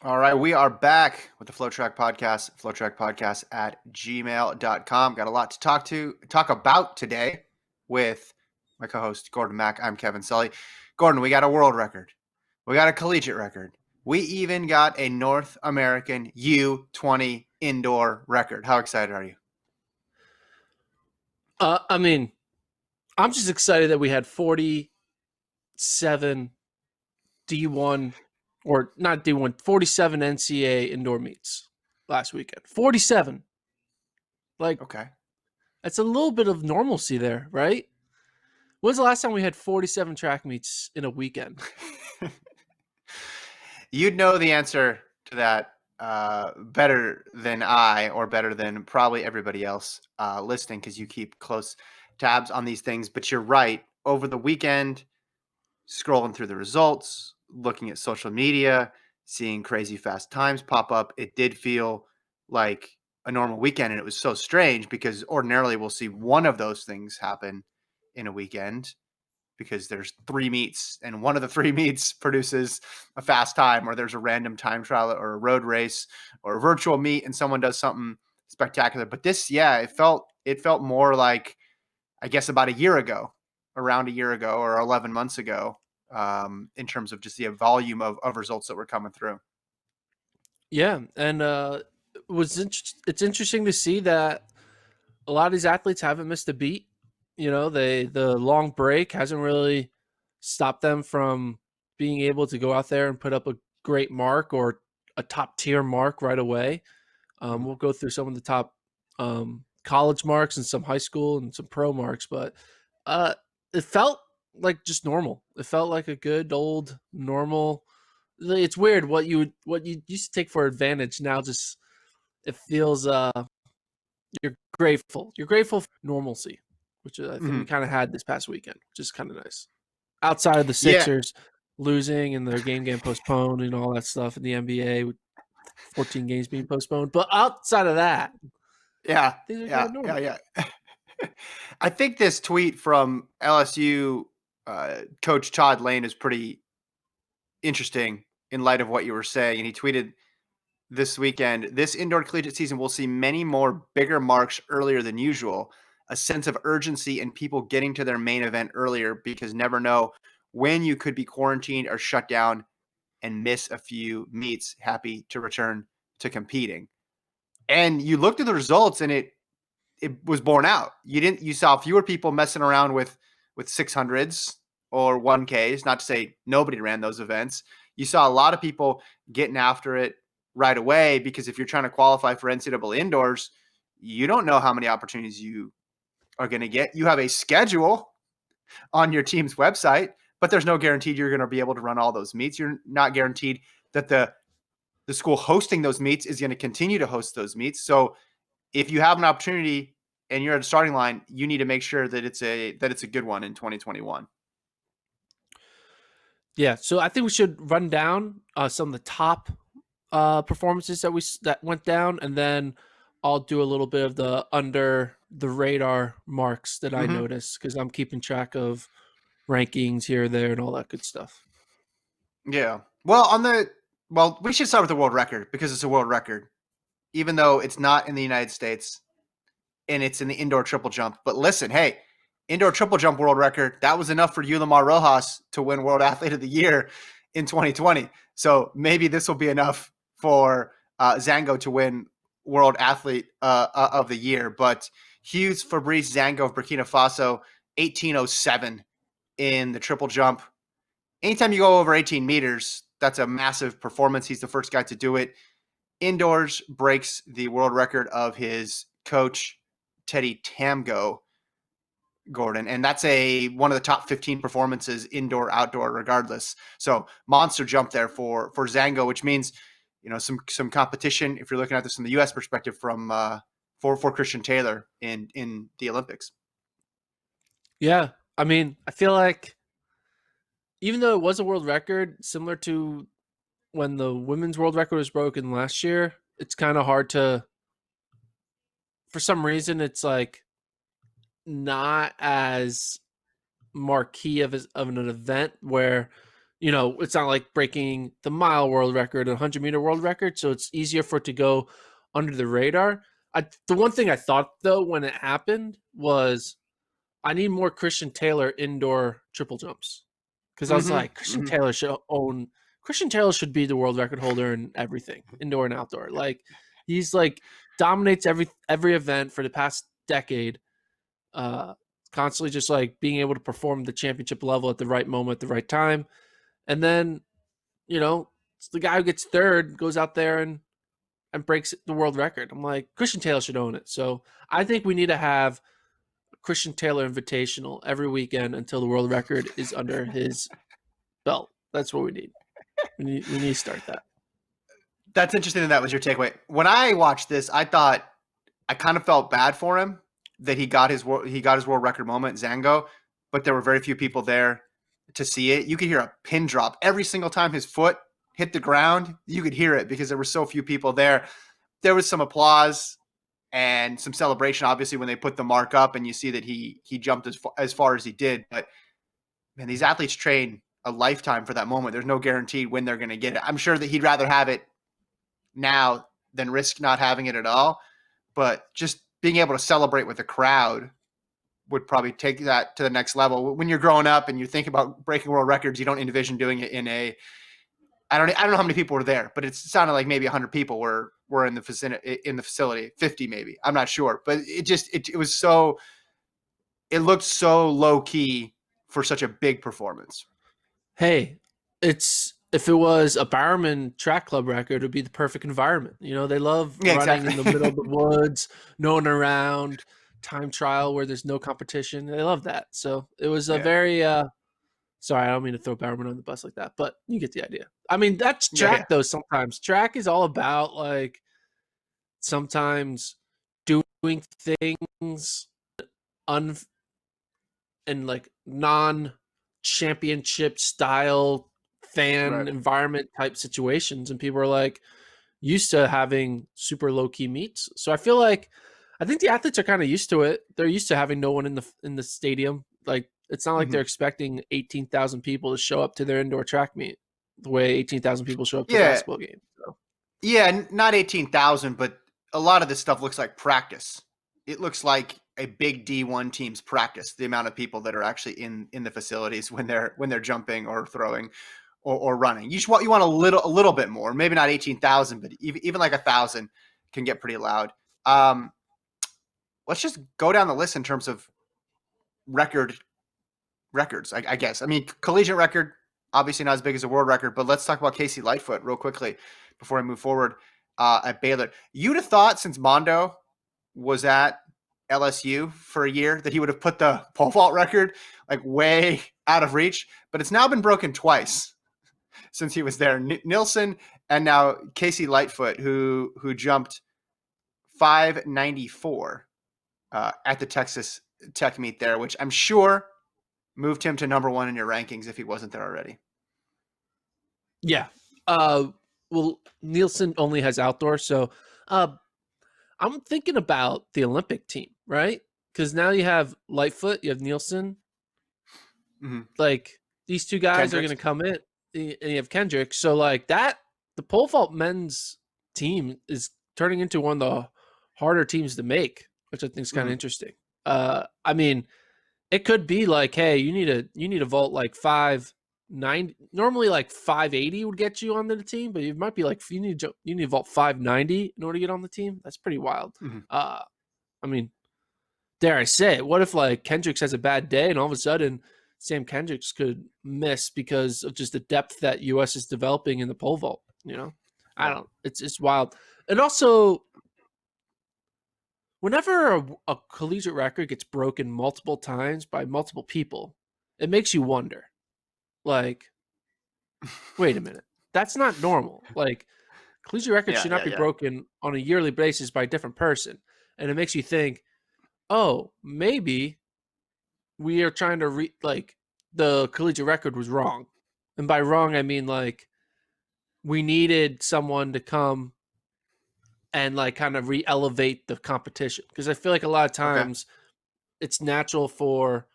All right, we are back with the FloTrack podcast, FloTrackPodcast at gmail.com. Got a lot to talk about today with my co-host Gordon Mack. I'm Kevin Sully. Gordon, we got a world record. We got a collegiate record. We even got a North American U20 indoor record. How excited are you? I mean, I'm just excited that we had 47 D1 or not D1, 47 NCAA indoor meets last weekend. 47. Like, Okay. that's a little bit of normalcy there, right? When's the last time we had 47 track meets in a weekend? You'd know the answer to that better than I, or better than probably everybody else listening, because you keep close tabs on these things. But you're right. Over the weekend, scrolling through the results, looking at social media, seeing crazy fast times pop up, it did feel like a normal weekend. And it was so strange because ordinarily we'll see one of those things happen in a weekend, because there's three meets and one of the three meets produces a fast time, or there's a random time trial or a road race or a virtual meet and someone does something spectacular. But this, yeah, it felt more like, I guess, about a year ago, around a year ago or 11 months ago, in terms of just the volume of results that were coming through. Yeah, and it's interesting to see that a lot of these athletes haven't missed a beat. You know, the long break hasn't really stopped them from being able to go out there and put up a great mark or a top tier mark right away. Mhm. We'll go through some of the top college marks and some high school and some pro marks, but uh, it felt like just normal. It felt like a good old normal. It's weird what you used to take for advantage now. Just it feels you're grateful. You're grateful for normalcy, which I think we Mhm. kind of had this past weekend, which is kind of nice. Outside of the Yeah. Sixers losing and their game getting postponed and all that stuff in the NBA with 14 games being postponed, but outside of that, Yeah. things are kind Yeah. of Yeah. normal. Yeah. I think this tweet from LSU coach Todd Lane is pretty interesting in light of what you were saying. And he tweeted this weekend, this indoor collegiate season will see many more bigger marks earlier than usual, a sense of urgency and people getting to their main event earlier, because never know when you could be quarantined or shut down and miss a few meets. Happy to return to competing. And you looked at the results and it was borne out. You saw fewer people messing around with 600s or 1Ks, not to say nobody ran those events. You saw a lot of people getting after it right away, because if you're trying to qualify for NCAA indoors, you don't know how many opportunities you are going to get. You have a schedule on your team's website, but there's no guarantee you're going to be able to run all those meets. You're not guaranteed that the school hosting those meets is going to continue to host those meets. So if you have an opportunity and you're at a starting line, you need to make sure that it's a good one in 2021. Yeah, so I think we should run down some of the top performances that went down, and then I'll do a little bit of the under the radar marks that I Mm-hmm. noticed because I'm keeping track of rankings here, there, and all that good stuff. Yeah. Well, we should start with the world record, because it's a world record, even though it's not in the United States and it's in the indoor triple jump. But listen, hey, indoor triple jump world record, that was enough for Yulimar Rojas to win World Athlete of the Year in 2020. So maybe this will be enough for Zango to win World Athlete of the Year. But Hugues Fabrice Zango of Burkina Faso, 18:07 in the triple jump. Anytime you go over 18 meters, that's a massive performance. He's the first guy to do it. Indoors, breaks the world record of his coach, Teddy Tamgo, Gordon. And that's one of the top 15 performances, indoor, outdoor, regardless. So monster jump there for Zango, which means, some competition, if you're looking at this from the US perspective, from for Christian Taylor in the Olympics. Yeah, I mean, I feel like even though it was a world record, similar to when the women's world record was broken last year, it's kind of hard to, for some reason, it's like not as marquee of an event where It's not like breaking the mile world record, 100-meter world record, so it's easier for it to go under the radar. The one thing I thought though when it happened was I need more Christian Taylor indoor triple jumps because I was Mm-hmm. like Mm-hmm. Christian Taylor should be the world record holder in everything, indoor and outdoor. Like he's like dominates every event for the past decade. Uh, Constantly just like being able to perform the championship level at the right moment, at the right time. And then, it's the guy who gets third goes out there and breaks the world record. I'm like, Christian Taylor should own it. So I think we need to have a Christian Taylor Invitational every weekend until the world record is under his belt. That's what we need. We need to start that. That's interesting that was your takeaway. When I watched this, I thought I kind of felt bad for him that he got his world record moment, Zango, but there were very few people there to see it. You could hear a pin drop every single time his foot hit the ground. You could hear it because there were so few people there. There was some applause and some celebration, obviously, when they put the mark up and you see that he jumped as far as he did. But man, these athletes train a lifetime for that moment. There's no guarantee when they're going to get it. I'm sure that he'd rather have it now than risk not having it at all. But just being able to celebrate with the crowd would probably take that to the next level. When you're growing up and you think about breaking world records, you don't envision doing it in a. I don't know how many people were there, but it sounded like maybe 100 people were in the facility, 50 maybe. I'm not sure, but it was so. It looked so low key for such a big performance. Hey, it's if it was a Bowerman track club record, it would be the perfect environment. They love Yeah, running exactly. in the middle of the woods, no one around, time trial where there's no competition. They love that. So it was a Yeah, very sorry, I don't mean to throw Bowerman on the bus like that, but you get the idea. I mean, that's yeah, yeah. track though sometimes. Track is all about like sometimes doing things un and like non championship style Right. fan environment type situations, and people are like used to having super low key meets. So I think the athletes are kind of used to it. They're used to having no one in the stadium. Like it's not like they're Hmm. expecting 18,000 people to show up to their indoor track meet the way 18,000 people show up to a Yeah, basketball game. So yeah, not 18,000, but a lot of this stuff looks like practice. It looks like a big D1 team's practice. The amount of people that are actually in the facilities when they're jumping or throwing or running. You want a little bit more. Maybe not 18,000, but even like 1,000 can get pretty loud. Um, let's just go down the list in terms of records. I guess. I mean, collegiate record obviously not as big as a world record, but let's talk about Casey Lightfoot real quickly before I move forward. At Baylor, you'd have thought since Mondo was at LSU for a year that he would have put the pole vault record like way out of reach, but it's now been broken twice since he was there. Nilsson and now Casey Lightfoot, who jumped 594 at the Texas Tech meet there, which I'm sure moved him to number one in your rankings if he wasn't there already. yeah. Uh well, Nielsen only has outdoor, so uh I'm thinking about the Olympic team, right? Because now you have Lightfoot, you have Nielsen. Mm-hmm. Like these two guys are going Kendricks. to come in, and you have Kendrick. So like that, the pole vault men's team is turning into one of the harder teams to make, which I think is kind of Mm-hmm. interesting. I mean, it could be like, hey, you need to vault like 590. Normally, like 580 would get you onto the team, but it might be like you need to vault 590 in order to get on the team. That's pretty wild. Mm-hmm. Uh, I mean, dare I say it? What if like Kendricks has a bad day and all of a sudden Sam Kendricks could miss because of just the depth that US is developing in the pole vault? I Right. don't. It's wild. And also, whenever a collegiate record gets broken multiple times by multiple people, it makes you wonder. Like, wait a minute, that's not normal. Like, collegiate records Yeah. should not Yeah. be Yeah. broken on a yearly basis by a different person, and it makes you think, oh, maybe we are trying to like the collegiate record was wrong. And by wrong I mean like we needed someone to come and like kind of re-elevate the competition, because I feel like a lot of Okay. times it's natural for,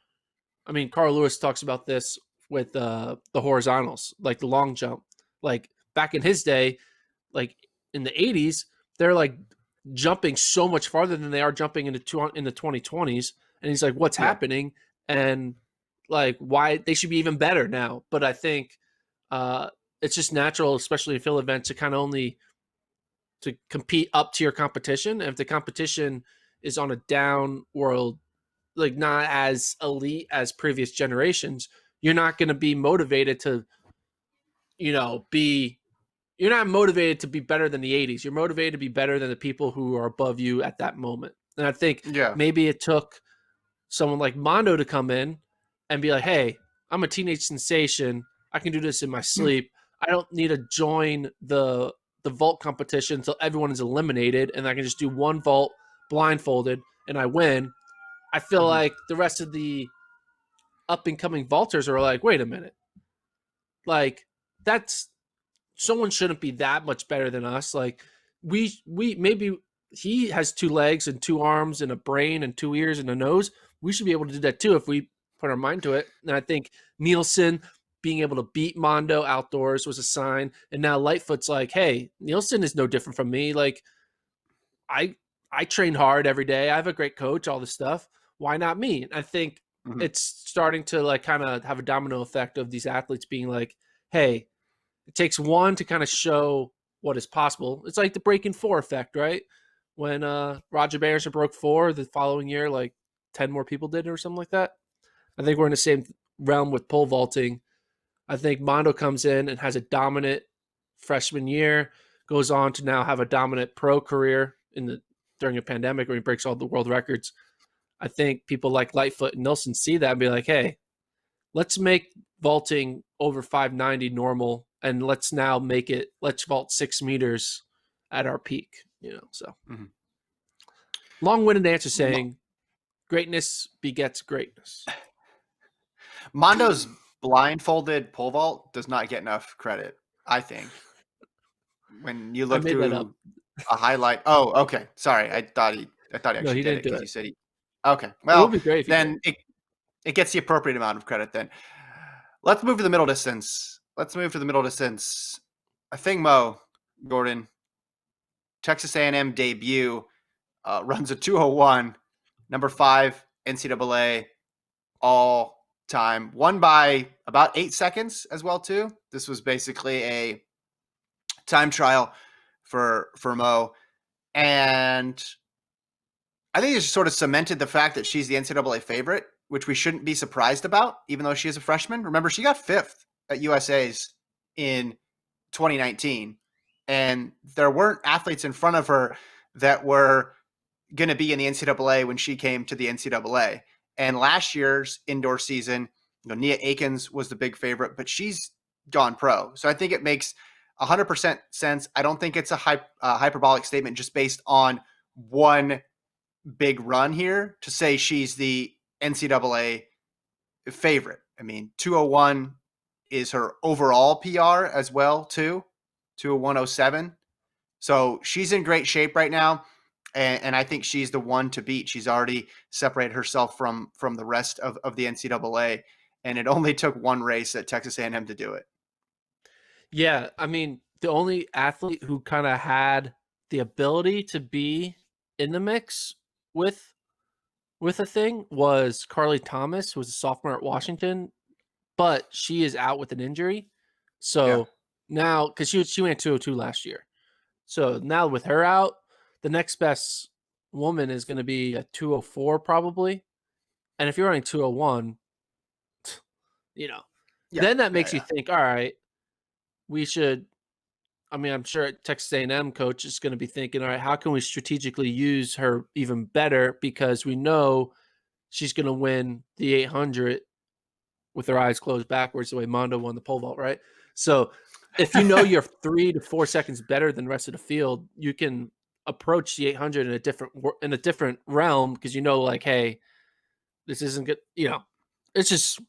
I mean, Carl Lewis talks about this with the horizontals, like the long jump. Like back in his day, like in the 80s, they're like jumping so much farther than they are jumping in the 2020s. And he's like, what's Yeah. happening? And like why they should be even better now. But I think it's just natural, especially in field events, to kind of only to compete up to your competition. And if the competition is on a down world, like not as elite as previous generations, you're not going to be motivated to, be you're not motivated to be better than the 80s. You're motivated to be better than the people who are above you at that moment. And I think Yeah. maybe it took someone like Mondo to come in and be like, hey, I'm a teenage sensation. I can do this in my sleep. I don't need to join the vault competition until everyone is eliminated and I can just do one vault blindfolded and I win. I feel Mhm. like the rest of the up and coming vaulters are like, wait a minute. Like that's someone shouldn't be that much better than us. Like we maybe he has two legs and two arms and a brain and two ears and a nose. We should be able to do that too if we put our mind to it. And I think Nielsen being able to beat Mondo outdoors was a sign. And now Lightfoot's like, hey, Nielsen is no different from me. Like I I train hard every day. I have a great coach, all this stuff. Why not me? And I think Mhm. it's starting to like kind of have a domino effect of these athletes being like, hey, it takes one to kind of show what is possible. It's like the breaking four effect, right? When Roger Bannister broke four, the following year, like 10 more people did it or something like that. I think we're in the same realm with pole vaulting. I think Mondo comes in and has a dominant freshman year, goes on to now have a dominant pro career in the during a pandemic where he breaks all the world records. I think people like Lightfoot and Nilsson see that and be like, hey, let's make vaulting over 590 normal and let's vault 6 meters at our peak, so Mhm. long-winded answer Mo- saying greatness begets greatness. Mondo's blindfolded pole vault does not get enough credit, I think. When you I look made that up. through a highlight. Oh, okay. Sorry. I thought he No, actually he did didn't it do because it. you said he. Okay. It would Well, be great if he did. then it gets the appropriate amount of credit then. Let's move to the middle distance. Athing Mu, Gordon, Texas A&M debut, runs a 201, number 5 NCAA all time. Won by about 8 seconds as well too. This was basically a time trial for Mo, and I think it just sort of cemented the fact that she's the NCAA favorite, which we shouldn't be surprised about, even though she is a freshman. Remember, she got 5th at USA's in 2019, and there weren't athletes in front of her that were going to be in the NCAA when she came to the NCAA. And last year's indoor season, Nia Akins was the big favorite, but she's gone pro. So I think it makes 100% sense. I don't think it's a hyperbolic statement just based on one big run here to say she's the NCAA favorite. I mean, 201 is her overall PR as well, too, 201.07. So she's in great shape right now. And I think she's the one to beat. She's already separated herself from the rest of the NCAA. And it only took one race at Texas A&M to do it. Yeah, I mean, the only athlete who kind of had the ability to be in the mix with a thing was Carly Thomas, who was a sophomore at Washington, but she is out with an injury. Yeah. So now, because she went 202 last year, so now with her out, the next best woman is going to be a 204 probably. And if you're running 201, you know, Yeah. then that Yeah. makes you Yeah. think, all right, we should. I mean, I'm sure Texas A&M coach is going to be thinking, all right, how can we strategically use her even better because we know she's going to win the 800 with her eyes closed backwards the way Mondo won the pole vault, right? So if you know you're 3 to 4 seconds better than the rest of the field, you can approach the 800 in a different realm because you know, like, hey, this isn't good. It's just.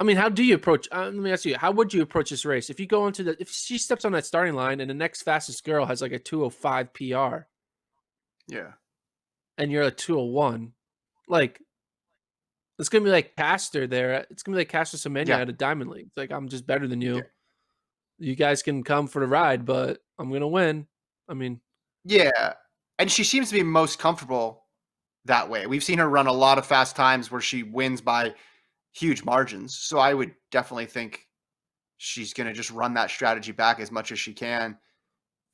I mean, how do you approach? Let me ask you, how would you approach this race if you go into if she steps on that starting line and the next fastest girl has like a 205 PR Yeah. and you're a 201, like It's gonna be like Caster there. It's gonna be like Caster Semenya Yeah. at a Diamond League. It's like, I'm just better than Yeah. you. You guys can come for the ride, but I'm gonna win. I mean, Yeah. And she seems to be most comfortable that way. We've seen her run a lot of fast times where she wins by huge margins. So I would definitely think she's going to just run that strategy back as much as she can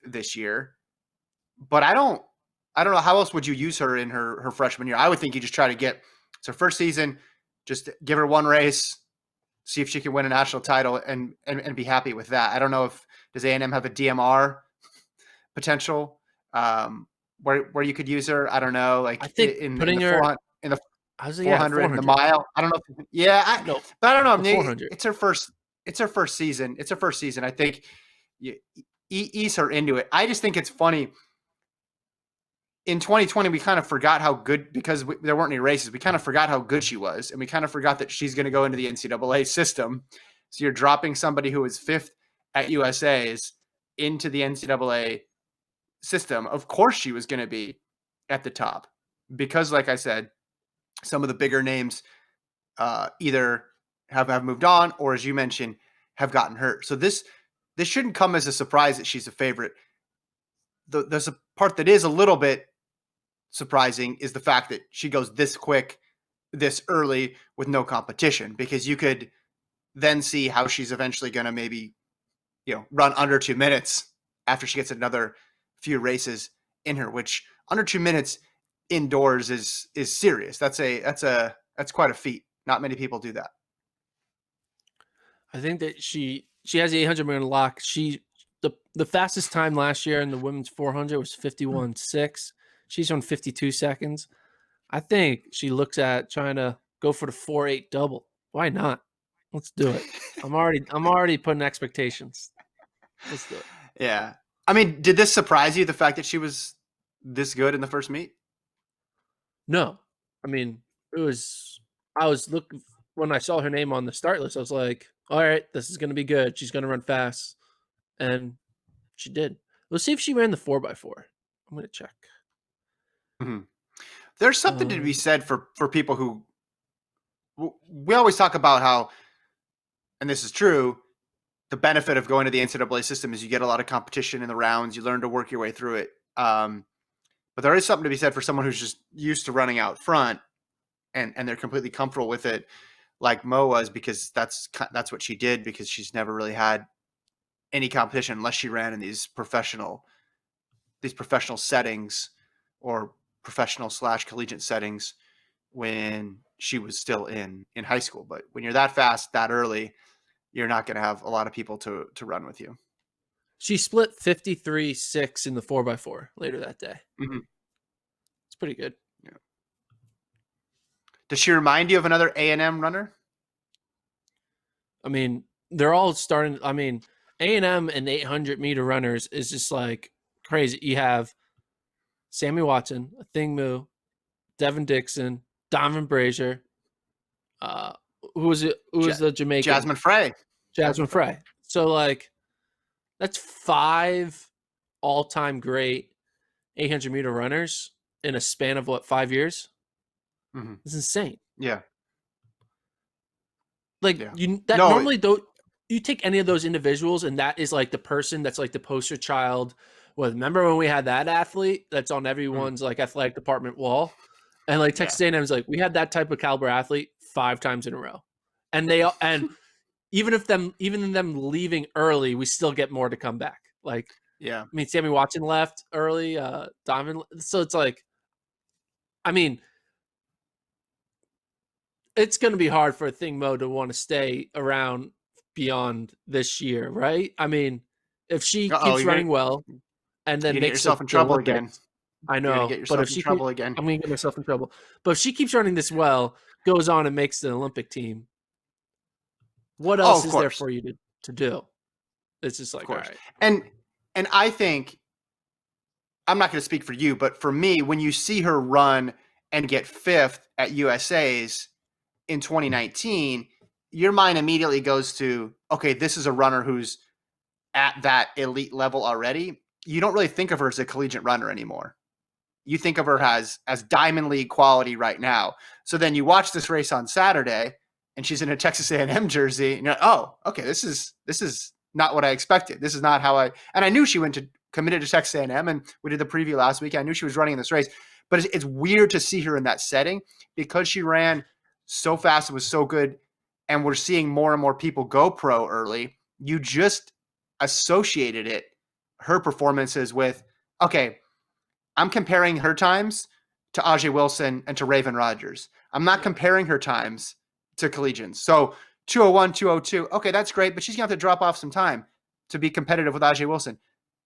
this year. But I don't know how else would you use her in her freshman year. I would think you just try to get it's her first season, just give her one race, see if she can win a national title and be happy with that. I don't know if does A&M have a DMR potential where you could use her. I don't know, I like think in putting the her, 400 in the I was like, yeah, 400 and the 400. mile. I don't know. Yeah, No, but I don't know. I the mean, 400. it's her first. It's her first season. It's her first season. I think you ease her into it. I just think it's funny. In 2020, we kind of forgot how good because there weren't any races. We kind of forgot how good she was, and we kind of forgot that she's going to go into the NCAA system. So you're dropping somebody who was fifth at USA's into the NCAA system. Of course, she was going to be at the top because, like I said, some of the bigger names either have moved on or, as you mentioned, have gotten hurt. So this shouldn't come as a surprise that she's a favorite. There's a part that is a little bit surprising is the fact that she goes this quick, this early with no competition, because you could then see how she's eventually going to maybe run under 2 minutes after she gets another few races in her, which under 2 minutes indoors is serious. That's quite a feat. Not many people do that. I think that she has the 800 meter lock. The fastest time last year in the women's 400 was 51.6. She's on 52 seconds. I think she looks at trying to go for the 4.8 double. Why not? Let's do it. I'm already putting expectations. Let's do it. Yeah. I mean, did this surprise you, the fact that she was this good in the first meet? No, I mean, it was. I was looking when I saw her name on the start list. I was like, all right, this is going to be good. She's going to run fast, and she did. Let's see if she ran the 4x4. I'm going to check. Mhm. There's something to be Um, said for people who we always talk about how, and this is true, the benefit of going to the NCAA system is you get a lot of competition in the rounds. You learn to work your way through it. But there is something to be said for someone who's just used to running out front and they're completely comfortable with it, like Mo was, because that's what she did, because she's never really had any competition unless she ran in these professional settings or professional slash collegiate settings when she was still in high school. But when you're that fast that early, you're not going to have a lot of people to run with you. she split 53.6 in the 4x4 later that day. Mhm. It's pretty good. Yeah. Does she remind you of another A&M runner? I mean, they're all starting. I mean, A&M and 800-meter runners is just like crazy. You have Sammy Watson, Athing Mu, Devin Dixon, Donovan Brazier. Uh, who was it? Who was Ja- the Jamaican? Jasmine Frey. Jasmine Frey. So like, that's 5 all-time great 800-meter runners in a span of what, 5 years? Hmm. It's insane. Yeah. Like Yeah. you that No. normally don't you take any of those individuals and that is like the person that's like the poster child. Well, remember when we had that athlete that's on Mhm. everyone's like athletic department wall? And like Yeah. Texas A&M is like, we had that type of caliber athlete 5 times in a row. And even in them leaving early, we still get more to come back. Like, Yeah. I mean, Sammy Watson left early, Donovan. So it's like, I mean, it's going to be hard for a thing Mo to want to stay around beyond this year, right? I mean, if she Uh-oh, keeps running well and you're then gonna get makes yourself in the trouble again. Olympics, I You're gonna know. get But if yourself in she keep, trouble again. I'm going to get myself in trouble. But if she keeps running this well, goes on and makes the Olympic team, what Oh, else of is there course. for you to do? It's just Of like, all course. right. And I think I'm not going to speak for you, but for me, when you see her run and get fifth at USA's in 2019, your mind immediately goes to, okay, this is a runner who's at that elite level already. You don't really think of her as a collegiate runner anymore. you think of her as Diamond League quality right now. So then you watch this race on Saturday, and she's in a Texas A&M jersey, and you're like, oh, okay, this is not what I expected. This is not how and I knew she committed to Texas A&M, and we did the preview last week. I knew she was running in this race, but it's weird to see her in that setting because she ran so fast and was so good, and we're seeing more and more people go pro early. You just associated her performances with, okay, I'm comparing her times to Ajay Wilson and to Raven Rogers. I'm not comparing her times to collegians. So 201, 202, okay, that's great, but she's going to have to drop off some time to be competitive with Ajay Wilson.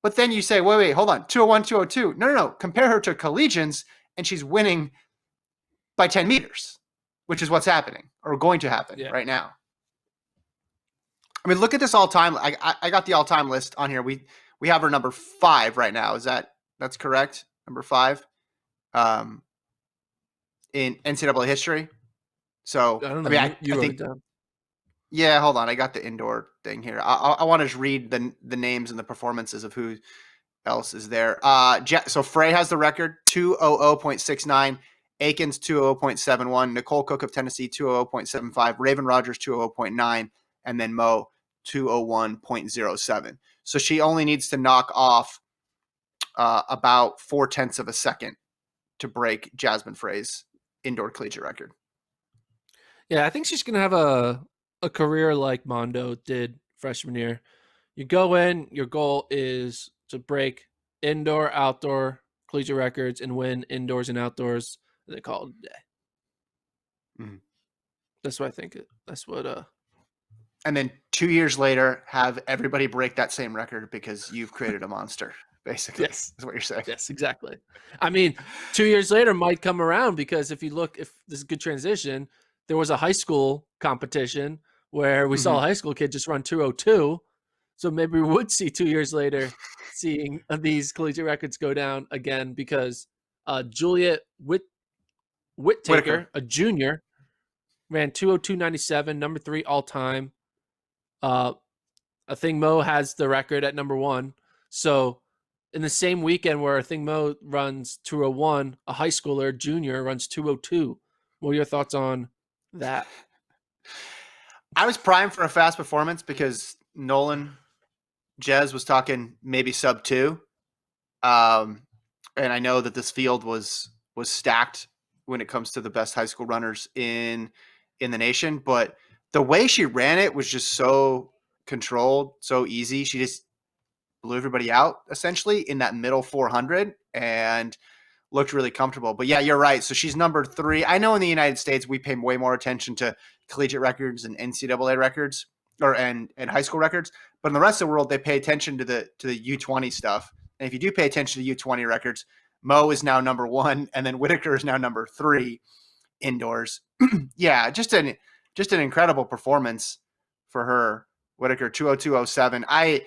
But then you say, wait, hold on, 201, 202. No. Compare her to collegians, and she's winning by 10 meters, which is what's happening or going to happen right now. I mean, look at this all-time. I got the all-time list on here. We have her number 5 right now. That's correct? Number 5 in NCAA history. So I don't know. I You wrote think. it down. Yeah, hold on. I got the indoor thing here. I want to read the names and the performances of who else is there. So Frey has the record, 200.69. Aikens, 200.71. Nicole Cook of Tennessee, 200.75. Raven Rogers, 200.9. And then Mo, 201.07. So she only needs to knock off about 0.4 of a second to break Jasmine Frey's indoor collegiate record. Yeah, I think she's going to have a career like Mondo did freshman year. You go in, your goal is to break indoor, outdoor collegiate records and win indoors and outdoors. And they call it a day. Mm-hmm. That's what I think. That's what. And then 2 years later, have everybody break that same record because you've created a monster. Basically, yes, is what you're saying. Yes, exactly. I mean, 2 years later might come around because if this is a good transition, there was a high school competition where we saw a high school kid just run 202. So maybe we would see 2 years later seeing these collegiate records go down again because Juliet Whittaker, a junior, ran 202.97, number 3 all time. Athing Mu has the record at number 1. So in the same weekend where Athing Mu runs 201, a high schooler, junior, runs 202. What are your thoughts on that? I was primed for a fast performance because Nolan Jez was talking maybe sub 2. And I know that this field was stacked when it comes to the best high school runners in the nation, but the way she ran it was just so controlled, so easy. She just blew everybody out essentially in that middle 400 and looked really comfortable. But yeah, you're right. So she's number 3. I know in the United States we pay way more attention to collegiate records and NCAA records and high school records, but in the rest of the world they pay attention to the U20 stuff. And if you do pay attention to U20 records, Mo is now number 1, and then Whittaker is now number 3 indoors. Yeah, just an incredible performance for her. Whittaker 202.07.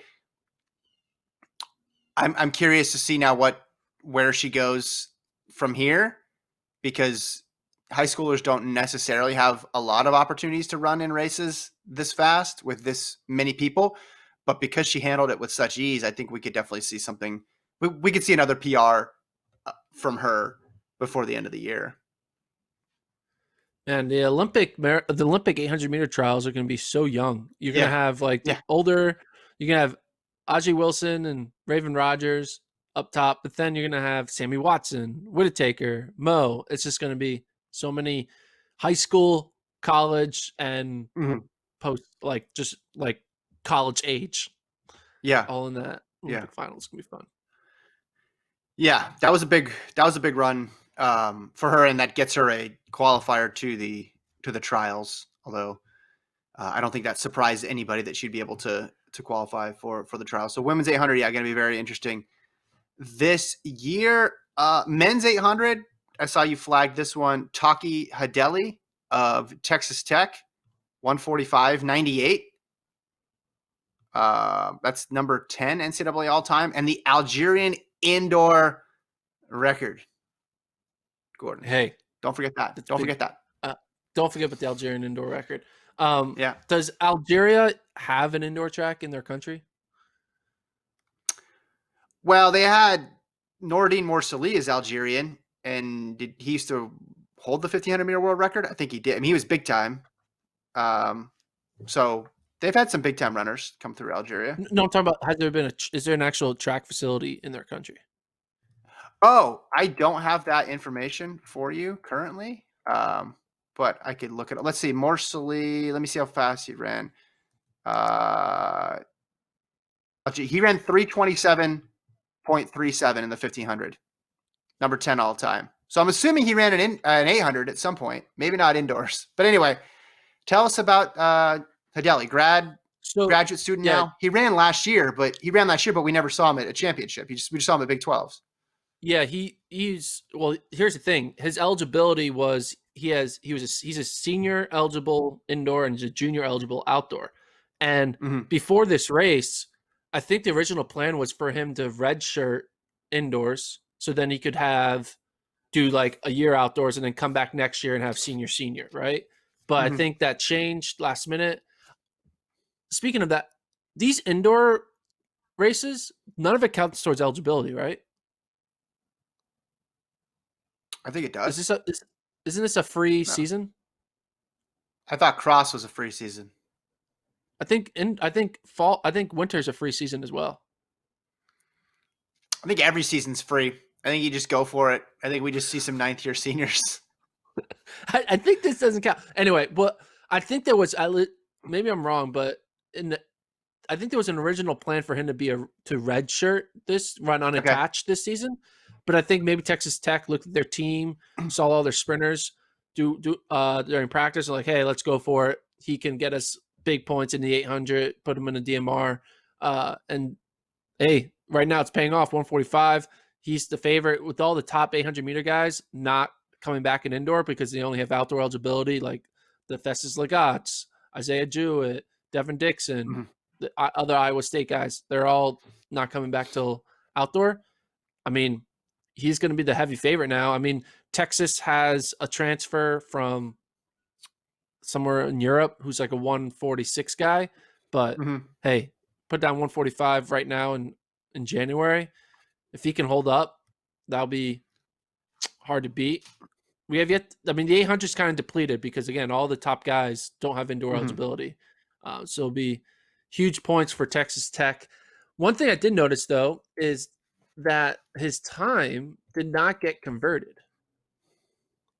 I'm curious to see now where she goes from here, because high schoolers don't necessarily have a lot of opportunities to run in races this fast with this many people. But because she handled it with such ease, I think we could definitely see something. We could see another PR from her before the end of the year. And the Olympic 800-meter trials are going to be so young. You're going to have older. You're going to have Ajay Wilson and Raven Rogers up top, but then you're going to have Sammy Watson, Whittaker, Mo. It's just going to be so many high school, college, and post, just college age. Yeah, all in that Olympic final. It's going to be fun. Yeah, that was a big run for her, and that gets her a qualifier to the trials. Although I don't think that surprised anybody that she'd be able to qualify for the trials. So women's 800, going to be very interesting this year. Men's 800, I saw you flag this one. Taki Hadeli of Texas Tech, 145.98. That's number 10 NCAA all time, and the Algerian indoor record. Gordon, hey, don't forget that. Don't forget that. Don't forget about the Algerian indoor record. Does Algeria have an indoor track in their country? Well, they had Noureddin Morsali is Algerian, and he used to hold the 1500-meter world record? I think he did. I mean, he was big time. So they've had some big time runners come through Algeria. No, I'm talking about, has there been is there an actual track facility in their country? Oh, I don't have that information for you currently, but I could look at it. Let's see, Morsali. Let me see how fast he ran. Uh, he ran 327.37 in the 1500, number 10 all time. So I'm assuming he ran an 800 at some point, maybe not indoors. But anyway, tell us about Hadeli, graduate student yeah, now. He ran last year, but we never saw him at a championship. We just saw him at Big 12s. yeah, he's well. Here's the thing: his eligibility was he's a senior eligible indoor and he's a junior eligible outdoor. And before this race, I think the original plan was for him to redshirt indoors, so then he could do like a year outdoors and then come back next year and have senior, right? But I think that changed last minute. Speaking of that, these indoor races, none of it counts towards eligibility, right? I think it does. Isn't this a free No. season? I thought cross was a free season. I think winter's a free season as well. I think every season's free. I think you just go for it. I think we just see some 9th year seniors. I think this doesn't count. Anyway, but I think there was, maybe I'm wrong, but I think there was an original plan for him to to redshirt this, run unattached this season. But I think maybe Texas Tech looked at their team, saw all their sprinters during practice, and like, hey, let's go for it. He can get us big points in the 800, put him in a DMR. And hey, right now it's paying off. 145. He's the favorite with all the top 800-meter guys not coming back in indoor because they only have outdoor eligibility, like the Festus Legats, Isaiah Jewett, Devin Dixon, the other Iowa State guys. They're all not coming back till outdoor. I mean, he's going to be the heavy favorite now. I mean, Texas has a transfer from somewhere in Europe who's like a 146 guy, but hey, put down 145 right now in January. If he can hold up, that'll be hard to beat. We have yet, I mean, the 800 is kind of depleted because, again, all the top guys don't have indoor eligibility. So it'll be huge points for Texas Tech. One thing I did notice, though, is that his time did not get converted.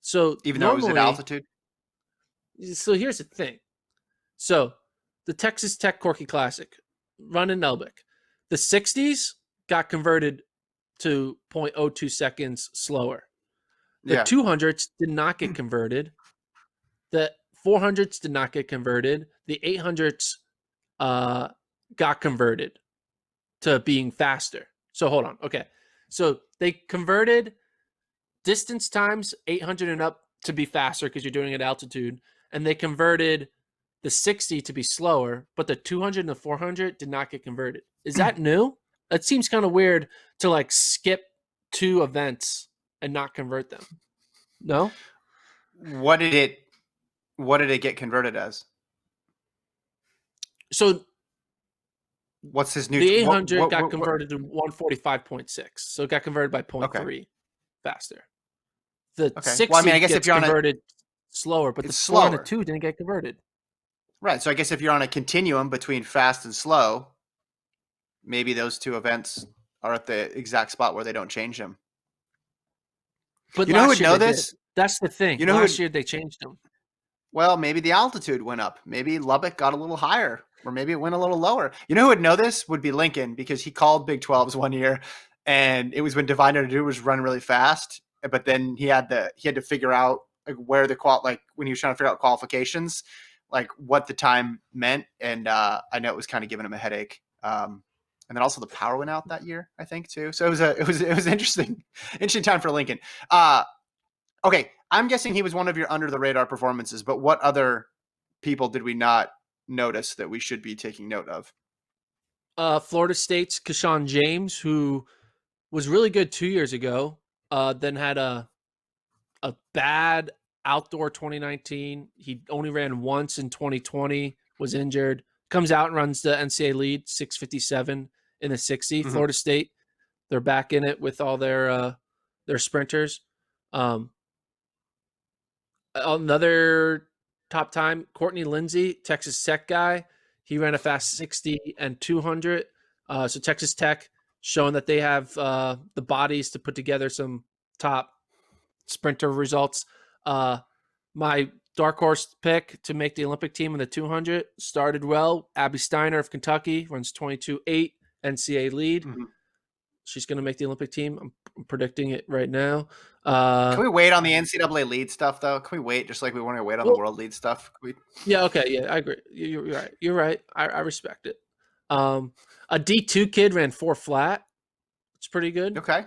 So even though it was at altitude? So here's the thing. So the Texas Tech Corky Classic, run in Nelbeck. The 60s got converted to 0.02 seconds slower. The 200s did not get converted. The 400s did not get converted. The 800s got converted to being faster. So hold on. Okay. So they converted distance times 800 and up to be faster because you're doing it at altitude. And they converted the 60 to be slower, but the 200 and the 400 did not get converted. Is that new? That seems kind of weird to like skip 2 events and not convert them. No? What did it get converted as? So what's his new? The 800 got converted to 145.6. So it got converted by 0.3 faster. The 60 well, I mean, I guess gets if you're converted slower, but the 402 didn't get converted. Right. So I guess if you're on a continuum between fast and slow, maybe those 2 events are at the exact spot where they don't change them. But you know who would know this? That's the thing. Last year they changed them. Well, maybe the altitude went up. Maybe Lubbock got a little higher, or maybe it went a little lower. You know who would know this? Would be Lincoln, because he called Big 12s one year, and it was when Divine to do was run really fast. But then he had to figure out like where when he was trying to figure out qualifications, like what the time meant. And I know it was kind of giving him a headache. And then also the power went out that year, I think, too. So it was interesting time for Lincoln. Okay, I'm guessing he was one of your under the radar performances, but what other people did we not notice that we should be taking note of? Florida State's Keshawn James, who was really good 2 years ago, then had a bad outdoor 2019. He only ran once in 2020, was injured, comes out and runs the NCAA lead, 6:57 in the 60. Florida State They're back in it with all their sprinters. Another top time, Courtney Lindsay, Texas Tech guy. He ran a fast 60 and 200. So Texas Tech showing that they have the bodies to put together some top sprinter results. My dark horse pick to make the Olympic team in the 200 started well. Abby Steiner of Kentucky runs 22.8 NCAA lead. Mm-hmm. She's going to make the Olympic team. I'm predicting it right now. Can we wait on the NCAA lead stuff, though? Can we wait just like we want to wait on the world lead stuff? Yeah, okay. Yeah, I agree. You're right. You're right. I respect it. A D2 kid ran 4 flat. It's pretty good. Okay.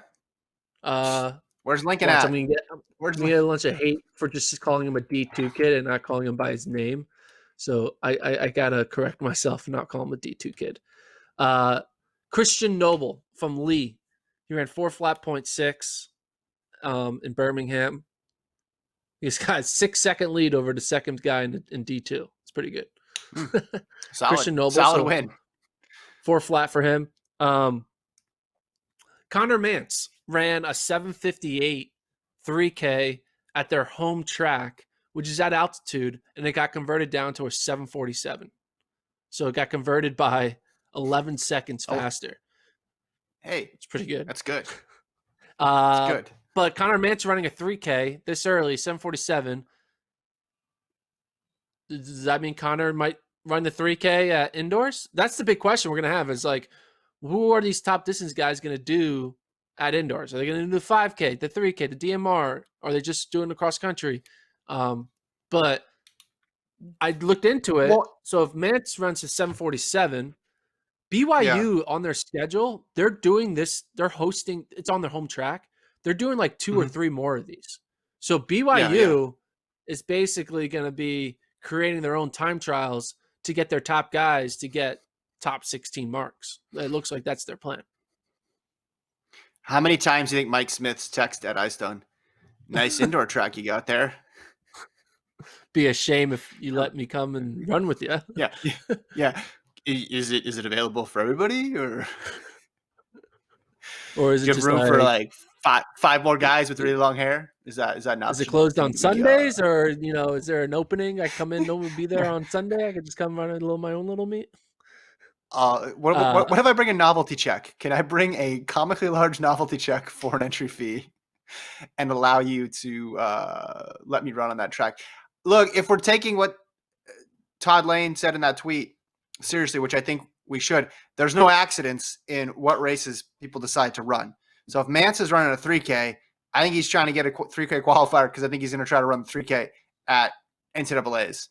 Uh, Where's Lincoln at? I'm going to get a bunch of hate for just calling him a D2 kid and not calling him by his name. So I got to correct myself and not call him a D2 kid. Christian Noble from Lee. He ran 4 flat 0.6 in Birmingham. He's got a 6-second lead over the second guy in D2. It's pretty good. Solid. Christian Noble. Solid win. 4 flat for him. Connor Mance ran a 7:58 3K at their home track, which is at altitude, and it got converted down to a 7:47. So it got converted by 11 seconds faster. Hey, it's pretty good. That's good. That's good. But Connor Mance running a 3K this early, 7:47. Does that mean Connor might run the 3K at indoors? That's the big question we're going to have is like, who are these top distance guys going to do at indoors? Are they going to do the 5K, the 3K, the DMR? Or are they just doing the cross country? But I looked into it. Well, so if Mance runs to 7:47, BYU on their schedule, they're doing this. They're hosting. It's on their home track. They're doing like 2 or 3 more of these. So BYU is basically going to be creating their own time trials to get their top guys to get top 16 marks. It looks like that's their plan. How many times do you think Mike Smith's text at Icestone? Nice indoor track you got there. Be a shame if you let me come and run with you. Yeah. Is it available for everybody or is it just room for like five more guys with really long hair? Is that not? Is it closed on Sundays or is there an opening? I come in, no one will be there on Sunday. I could just come run my own little meet. What if I bring a novelty check? Can I bring a comically large novelty check for an entry fee and allow you to let me run on that track? Look, if we're taking what Todd Lane said in that tweet seriously, which I think we should, there's no accidents in what races people decide to run. So if Mance is running a 3K, I think he's trying to get a 3K qualifier because I think he's going to try to run the 3K at NCAAs.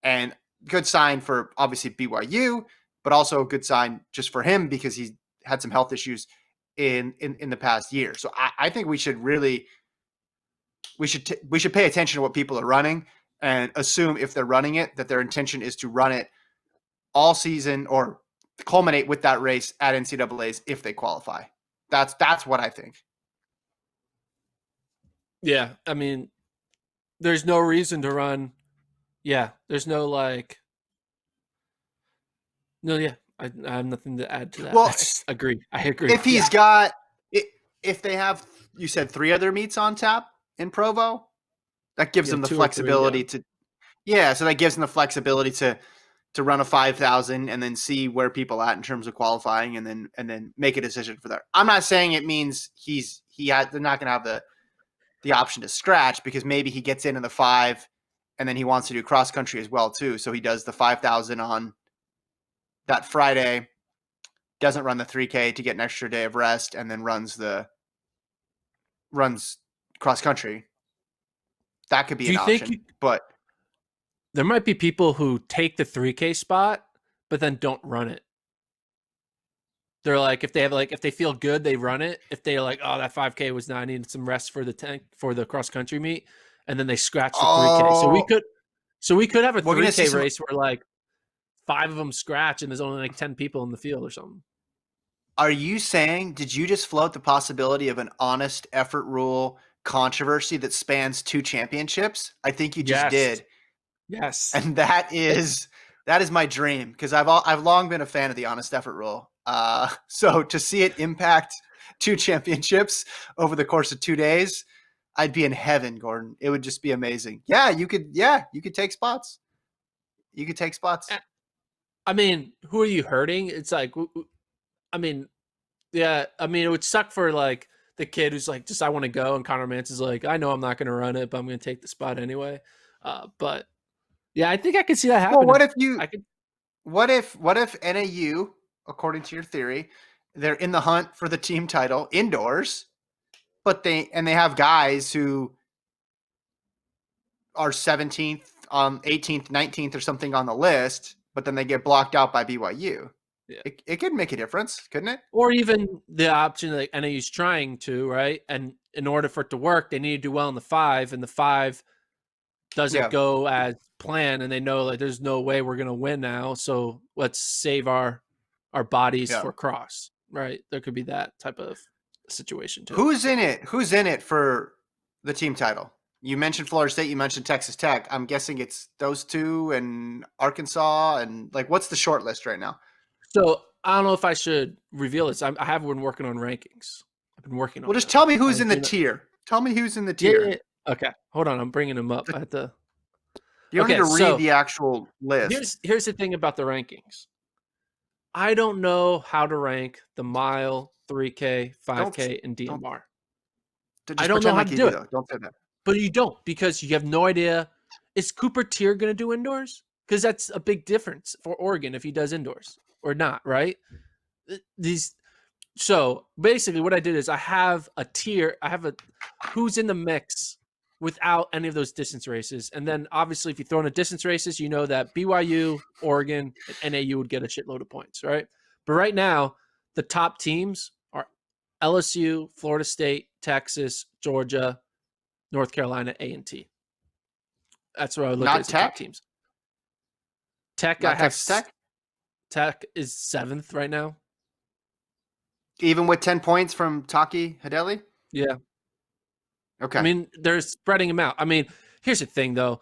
And good sign for obviously BYU, but also a good sign just for him because he's had some health issues in the past year. So I think we should really we should pay attention to what people are running and assume if they're running it that their intention is to run it all season or culminate with that race at NCAAs if they qualify. That's what I think. Yeah, I mean, there's no reason to run. Yeah, there's no like. No, yeah, I have nothing to add to that. Well, I agree. If he's got, if they have, you said 3 other meets on tap in Provo, that gives them the flexibility to. Yeah, so that gives them the flexibility to run a 5,000 and then see where people at in terms of qualifying and then make a decision for that. I'm not saying it means they're not going to have the option to scratch because maybe he gets in the 5 and then he wants to do cross country as well too. So he does the 5,000 on that Friday, doesn't run the 3K to get an extra day of rest and then runs cross country. That could be an option, but there might be people who take the 3K spot, but then don't run it. They're like, if they feel good, they run it. If they're like, oh, that 5K was not, I needed some rest for the cross country meet, and then they scratch the 3K. So we could have a 3K race where like 5 of them scratch and there's only like 10 people in the field or something. Are you saying, did you just float the possibility of an honest effort rule controversy that spans 2 championships? I think you just did. Yes. And that is my dream because I've long been a fan of the honest effort rule. So to see it impact 2 championships over the course of 2 days, I'd be in heaven, Gordon. It would just be amazing. Yeah, you could take spots. You could take spots. I mean, who are you hurting? It's like, I mean, yeah, I mean, it would suck for like the kid who's like, just I want to go, and Connor Manson's like, I know I'm not going to run it, but I'm going to take the spot anyway. But yeah, I think I could see that Well, happening. what if you I could. what if NAU, according to your theory, they're in the hunt for the team title indoors, but they have guys who are 17th, 18th, 19th or something on the list, but then they get blocked out by BYU. Yeah. It could make a difference, couldn't it? Or even the option that NAU's trying to, right? And in order for it to work, they need to do well in the 5, and the 5 doesn't Yeah. go as planned, and they know like there's no way we're gonna win now. So let's save our bodies for cross, right? There could be that type of situation too. Who's in it? Who's in it for the team title? You mentioned Florida State. You mentioned Texas Tech. I'm guessing it's those two and Arkansas. And like, what's the short list right now? So I don't know if I should reveal this. I have been working on rankings. I've been working on. Well, just them. tell me who's in the tier. Tell me who's in the tier. Yeah. Okay, hold on. I'm bringing them up at the. You don't need to read the actual list. Here's the thing about the rankings. I don't know how to rank the mile, 3K, 5K, and DMR. I don't know how to do it. Don't say that. But you don't, because you have no idea. Is Cooper Tier going to do indoors? Because that's a big difference for Oregon if he does indoors or not, right? So basically what I did is I have a tier. I have a who's in the mix without any of those distance races. And then obviously if you throw in a distance races, you know that BYU, Oregon, and NAU would get a shitload of points, right? But right now, the top teams are LSU, Florida State, Texas, Georgia, North Carolina, A&T. That's where I look at the top teams. Tech, Not Texas Tech? Tech is 7th right now. Even with 10 points from Taki Hideli? Yeah. Okay. I mean, they're spreading them out. I mean, here's the thing, though.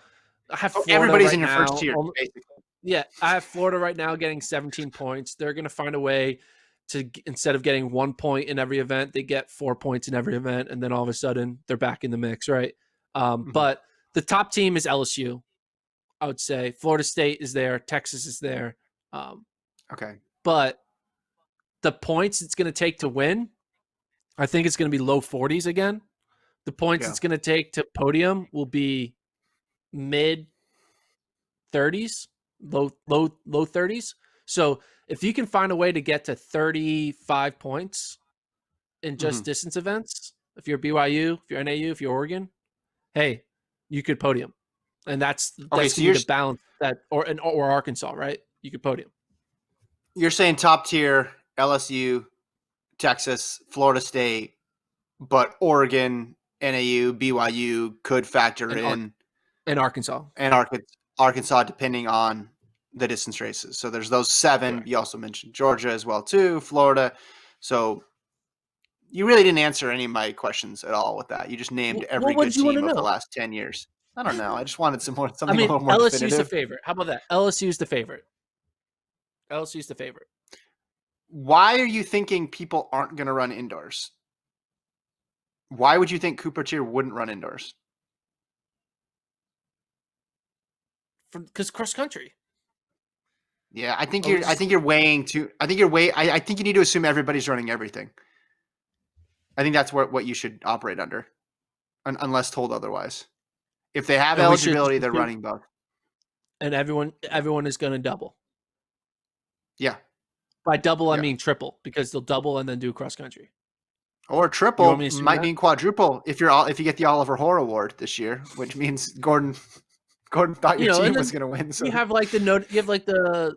I have Florida everybody's right in your now, first tier, basically. Yeah, I have Florida right now getting 17 points. They're going to find a way to, instead of getting 1 point in every event, they get 4 points in every event, and then all of a sudden they're back in the mix, right? But the top team is LSU, I would say. Florida State is there. Texas is there. Okay. But the points it's going to take to win, I think it's going to be low 40s again. The points it's going to take to podium will be mid 30s, low 30s. So if you can find a way to get to 35 points in just distance events, if you're BYU, if you're NAU, if you're Oregon, hey, you could podium. And that's so the balance that, or Arkansas, right? You could podium. You're saying top tier LSU, Texas, Florida State, but Oregon, NAU, BYU could factor in. And Arkansas. And Arkansas, depending on the distance races. So there's those 7. Correct. You also mentioned Georgia as well, too, Florida. So you really didn't answer any of my questions at all with that. You just named every good team of the last 10 years. I don't know. I just wanted something a little more LSU's definitive. the favorite. How about that? LSU's the favorite. LSU's the favorite. Why are you thinking people aren't going to run indoors? Why would you think Cooper Tier wouldn't run indoors? Because cross country. Yeah, I think you're weighing too. I think you need to assume everybody's running everything. I think that's what you should operate under, unless told otherwise. If they have eligibility, they're running both. And everyone is going to double. Yeah. By double, I mean triple, because they'll double and then do cross country. Or triple might mean quadruple if you get the Oliver Hoare Award this year, which means Gordon thought your team was going to win. So you have like the Yair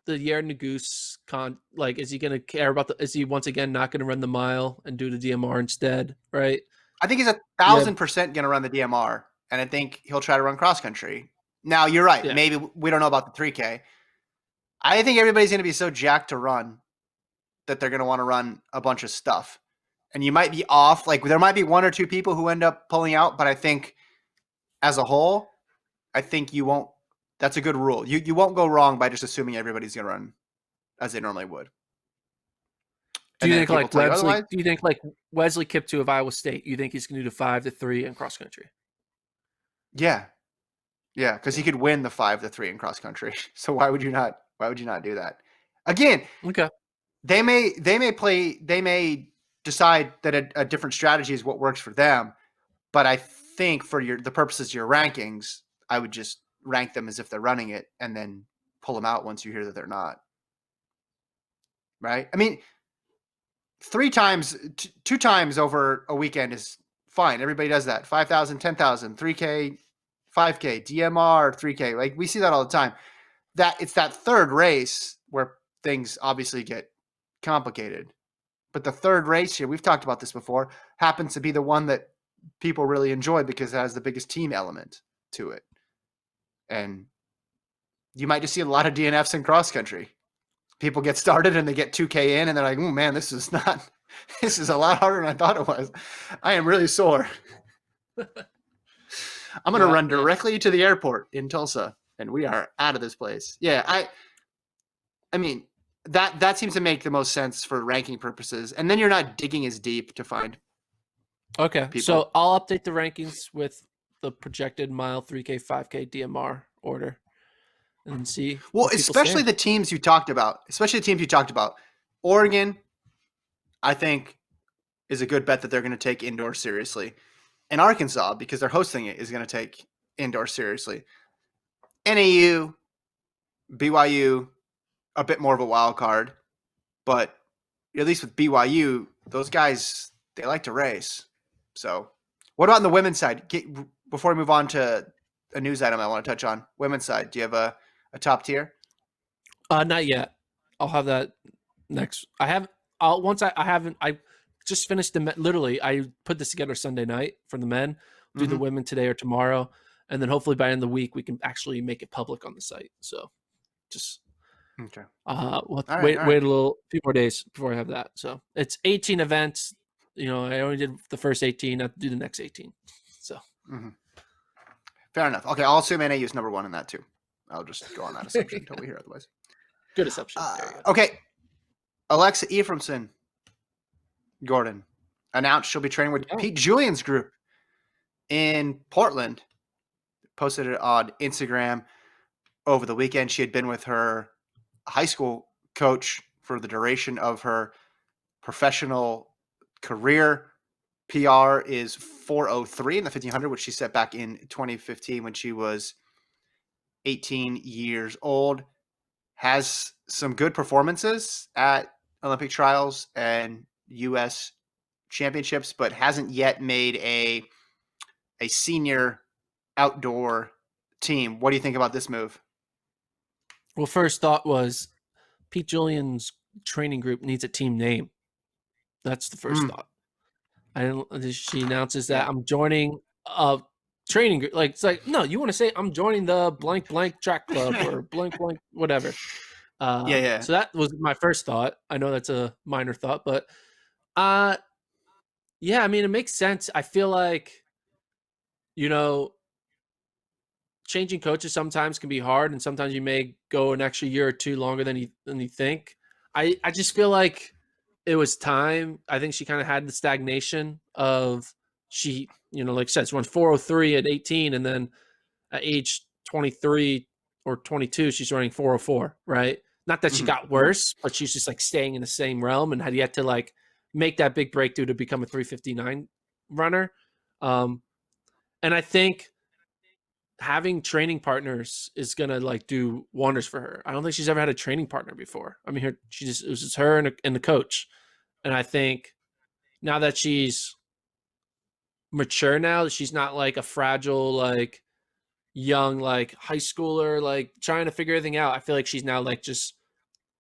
Nagus like, is he going to care about is he once again not going to run the mile and do the DMR instead, right? I think he's 1,000% going to run the DMR, and I think he'll try to run cross country. Now you're right. Yeah. Maybe we don't know about the 3K. I think everybody's going to be so jacked to run that they're going to want to run a bunch of stuff. And you might be off. Like, there might be 1 or 2 people who end up pulling out, but I think as a whole, I think you won't. That's a good rule. You won't go wrong by just assuming everybody's going to run as they normally would. Do And you then if think people like tell you Wesley? otherwise, Do you think like Wesley Kiptoo of Iowa State? You think he's going to do the 5-3 in cross country? yeah, yeah, because he Yeah. could win the 5-3 in cross country. So why would you not? Why would you not do that? Again, Okay. they may decide that a different strategy is what works for them. But I think for the purposes of your rankings, I would just rank them as if they're running it and then pull them out once you hear that they're not. Right? I mean, 2 times over a weekend is fine. Everybody does that. 5,000, 10,000, 3K, 5K, DMR, 3K. Like we see that all the time. That it's that third race where things obviously get complicated. But the third race here, we've talked about this before, happens to be the one that people really enjoy because it has the biggest team element to it. And you might just see a lot of DNFs in cross country. People get started and they get 2K in and they're like, oh man, this is a lot harder than I thought it was. I am really sore. I'm going to Yeah. run directly to the airport in Tulsa and we are out of this place. Yeah. I mean, that seems to make the most sense for ranking purposes. And then you're not digging as deep to find Okay. people. So I'll update the rankings with the projected mile, 3K, 5K DMR order, and see. Well, Where people especially stand. the teams you talked about. Oregon, I think, is a good bet that they're going to take indoor seriously. And Arkansas, because they're hosting it, is going to take indoor seriously. NAU, BYU, a bit more of a wild card. But at least with BYU, those guys, they like to race. So what about on the women's side? Before we move on to a news item I want to touch on, women's side, do you have a top tier? Not yet. I'll have that next. I have. I'll once I haven't. I just finished literally. I put this together Sunday night for the men. Do the Mm-hmm. women today or tomorrow, and then hopefully by the end of the week we can actually make it public on the site. So just Okay. we'll All right. wait All right. wait a few more days before I have that. So it's 18 events. You know, I only did the first 18. I have to do the next 18. So Mm-hmm. Fair enough. Okay, I'll assume NAU is number one in that too. I'll just go on that assumption until we hear otherwise. good assumption. There you go. Okay, Alexa Efraimson, Gordon, announced she'll be training with Yeah. Pete Julian's group in Portland. Posted it on Instagram over the weekend. She had been with her high school coach for the duration of her professional career. PR is 4:03 in the 1500, which she set back in 2015 when she was 18 years old. Has some good performances at Olympic trials and U.S. championships, but hasn't yet made a senior outdoor team. What do you think about this move? Well, first thought was Pete Julian's training group needs a team name. That's the first thought. I didn't. She announces that Yeah. I'm joining a training group. Like it's like no, you want to say I'm joining the blank blank track club or blank blank whatever. Yeah. So that was my first thought. I know that's a minor thought, but uh, yeah, I mean it makes sense. I feel like you know changing coaches sometimes can be hard, and sometimes you may go an extra year or two longer than you think. I just feel like it was time. I think she kind of had the stagnation of like I said, she won 403 at 18, and then at age 23 or 22, she's running 404. Right? Not that she got worse, but she's just like staying in the same realm and had yet to like make that big breakthrough to become a 359 runner. And I think having training partners is gonna like do wonders for her. I don't think she's ever had a training partner before. I mean, it was just her and the coach, and I think now that she's mature, now that she's not like a fragile like young like high schooler like trying to figure everything out. I feel like she's now like just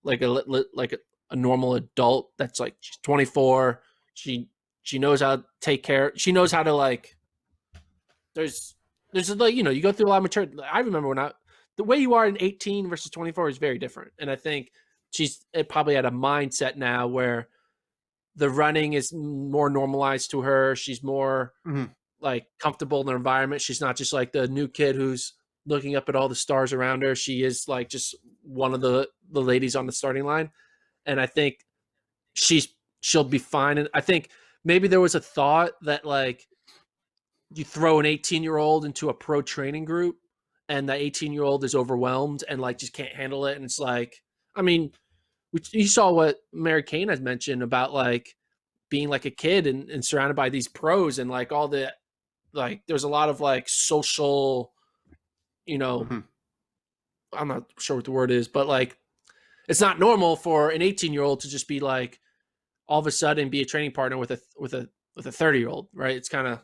like a normal adult that's like she's 24. She knows how to take care. She knows how to like there's like you go through a lot of maturity. I remember when the way you are in 18 versus 24 is very different, and I think she's probably at a mindset now where the running is more normalized to her. She's more Mm-hmm. like comfortable in the environment. She's not just like the new kid who's looking up at all the stars around her. She is like just one of the ladies on the starting line, and I think she's she'll be fine. And I think maybe there was a thought that like you throw an 18-year-old into a pro training group and the 18-year-old is overwhelmed and like just can't handle it. And it's like, I mean, you saw what Mary Kane has mentioned about like being like a kid and surrounded by these pros and like all the like there's a lot of like social, you know, Mhm. I'm not sure what the word is, but like it's not normal for an 18-year-old to just be like all of a sudden be a training partner with a 30-year-old, right? It's kind of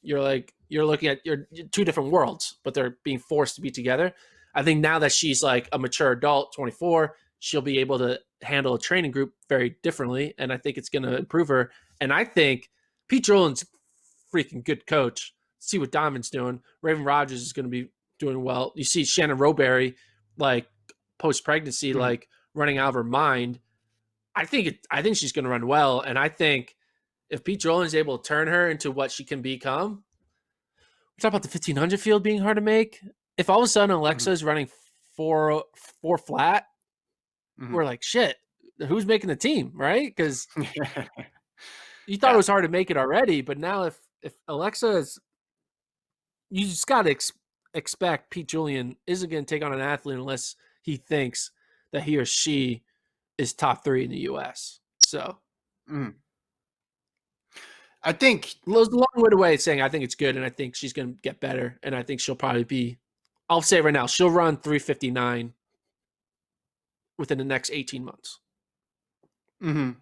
you're looking at your two different worlds, but they're being forced to be together. I think now that she's like a mature adult, 24, she'll be able to handle a training group very differently, and I think it's going to improve her. And I think Pete Julian's freaking good coach. See what Diamond's doing. Raven Rogers is going to be doing well. You see Shannon Roberry, like post pregnancy, Mhm. like running out of her mind. I think she's going to run well, and I think if Pete Julian is able to turn her into what she can become, we talk about the 1500 field being hard to make. If all of a sudden Alexa Mhm. is running four flat, Mhm. we're like, shit, who's making the team, right? Because you thought it Yeah. was hard to make it already, but now if Alexa is, you just got to expect Pete Julian isn't going to take on an athlete unless he thinks that he or she is top 3 in the U.S. So Mhm. I think. it was a long-winded way of saying I think it's good, and I think she's going to get better, and I think she'll probably be. I'll say it right now, she'll run 3:59 within the next 18 months. Mhm.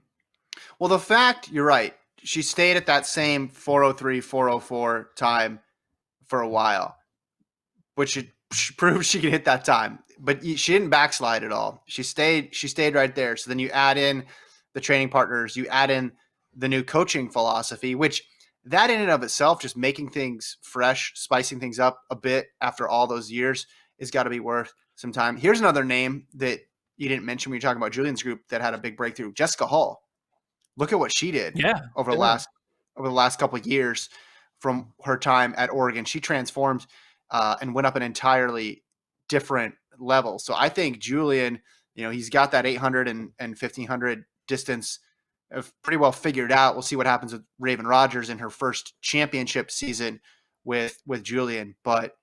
Well, the fact you're right. She stayed at that same 403, 404 time for a while, which proves she can hit that time. But she didn't backslide at all. She stayed. She stayed right there. So then you add in the training partners. You add in the new coaching philosophy, which that in and of itself, just making things fresh, spicing things up a bit after all those years, has got to be worth some time. Here's another name that you didn't mention when you're talking about Julian's group that had a big breakthrough: Jessica Hall. Look at what she did Yeah, over the yeah, last couple of years from her time at Oregon. She transformed and went up an entirely different level. So I think Julian, he's got that 800 and 1500 distance pretty well figured out. We'll see what happens with Raven Rogers in her first championship season with Julian. But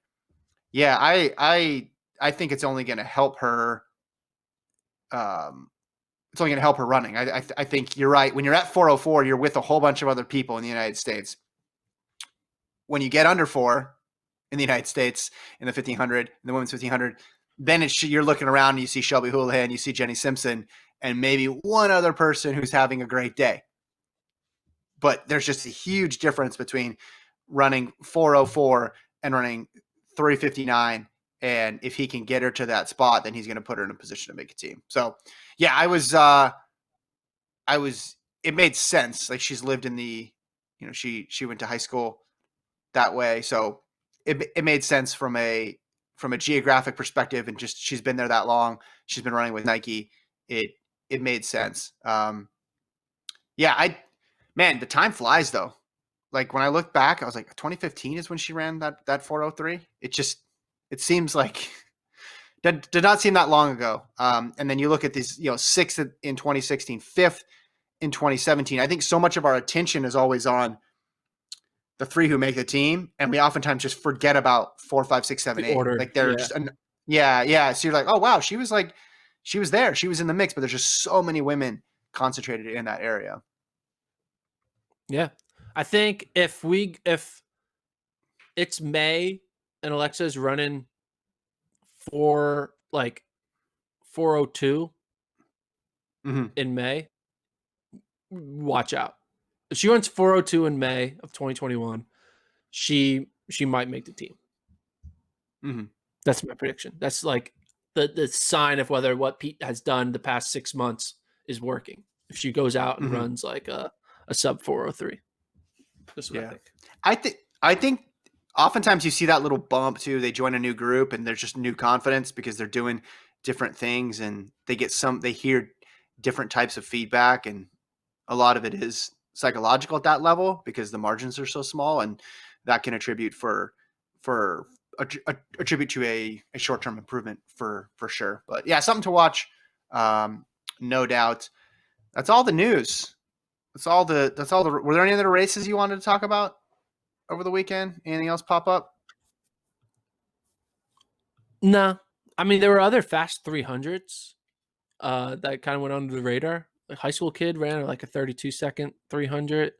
yeah, I think it's only going to help her. It's only going to help her running. I think you're right. When you're at 404, you're with a whole bunch of other people in the United States. When you get under 4 in the United States in the 1500, in the women's 1500, then you're looking around and you see Shelby Houlihan, you see Jenny Simpson, and maybe one other person who's having a great day. But there's just a huge difference between running 404 and running 359. And if he can get her to that spot, then he's going to put her in a position to make a team. So, yeah, it made sense. Like she's lived in she went to high school that way. So it made sense from a geographic perspective, and just she's been there that long. She's been running with Nike. It made sense. Yeah, man, the time flies though. Like when I look back, I was like 2015 is when she ran that 403. It seems like did not seem that long ago. And then you look at these, sixth in 2016, fifth in 2017. I think so much of our attention is always on the 3 who make the team, and we oftentimes just forget about 4, 5, 6, 7, the 8. order. Like they're Yeah, just yeah. So you're like, oh wow, she was there, she was in the mix, but there's just so many women concentrated in that area. yeah. I think if it's May and Alexa is running for like 402 Mm-hmm. in May, watch out. If she runs 402 in May of 2021, she might make the team. Mm-hmm. That's my prediction. That's like the sign of whether what Pete has done the past 6 months is working. If she goes out and Mm-hmm. runs like a sub 403. That's what I Yeah, think. I think oftentimes you see that little bump too. They join a new group and there's just new confidence because they're doing different things, and they hear different types of feedback, and a lot of it is psychological at that level because the margins are so small, and that can for attribute to a short-term improvement for sure. But yeah, something to watch. Um, no doubt. That's all the news. That's all the. Were there any other races you wanted to talk about over the weekend? Anything else pop up? No, I mean there were other fast 300s that kind of went under the radar. A high school kid ran like a 32-second 300.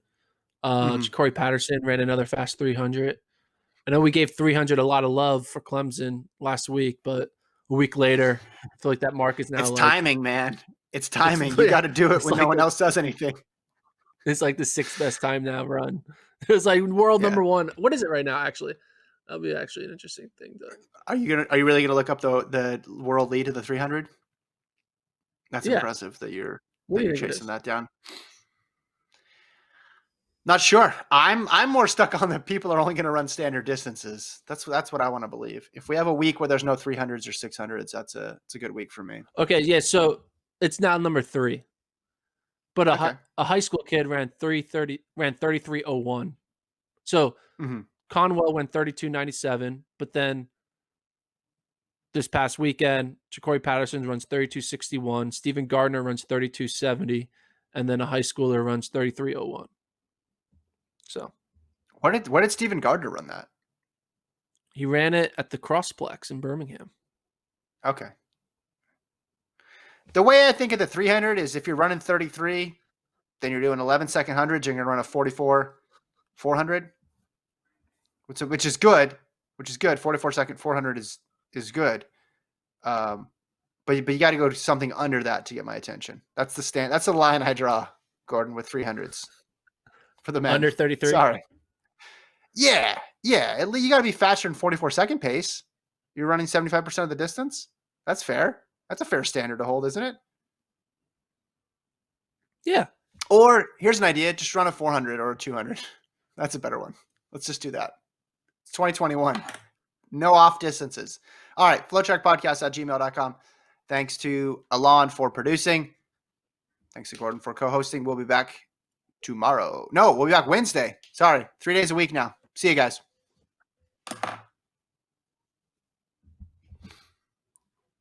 Mm-hmm. Ja'Cory Patterson ran another fast 300. I know we gave 300 a lot of love for Clemson last week, but a week later, I feel like that mark is now It's like timing, man. It's it's timing. You got to do it it's when no like one else does anything. it's like the sixth best time now run. It was like world Yeah. number one. What is it right now? Actually, that'll be actually an interesting thing to. Are you really gonna look up the world lead of the 300? That's Yeah. impressive that you're What do you think it chasing is? that down. Not sure. I'm more stuck on the people are only going to run standard distances. That's what I want to believe. If we have a week where there's no 300s or 600s, it's a good week for me. Okay, yeah. So it's now number 3, but Okay. a high school kid ran 33:01. So Mm-hmm. Conwell went 32:97, but then this past weekend, Ja'Cory Patterson runs 32:61, Stephen Gardner runs 32:70, and then a high schooler runs 33:01. So Where did Stephen Gardner run that? he ran it at the Crossplex in Birmingham. Okay. The way I think of the 300 is if you're running 33, then you're doing 11-second hundreds, you're going to run a 44 400, which is good. 44-second 400 is good. But you got to go to something under that to get my attention. That's the line I draw, Gordon, with 300s for the men. Under 33? Sorry. Yeah. You got to be faster than 44-second pace. You're running 75% of the distance. That's fair. That's a fair standard to hold, isn't it? Yeah. Or here's an idea: just run a 400 or a 200. That's a better one. Let's just do that. It's 2021. No off distances. All right. FloTrackPodcast@gmail.com. Thanks to Alon for producing. Thanks to Gordon for co-hosting. We'll be back tomorrow. No, we'll be back Wednesday. Sorry. 3 days a week now. See you guys.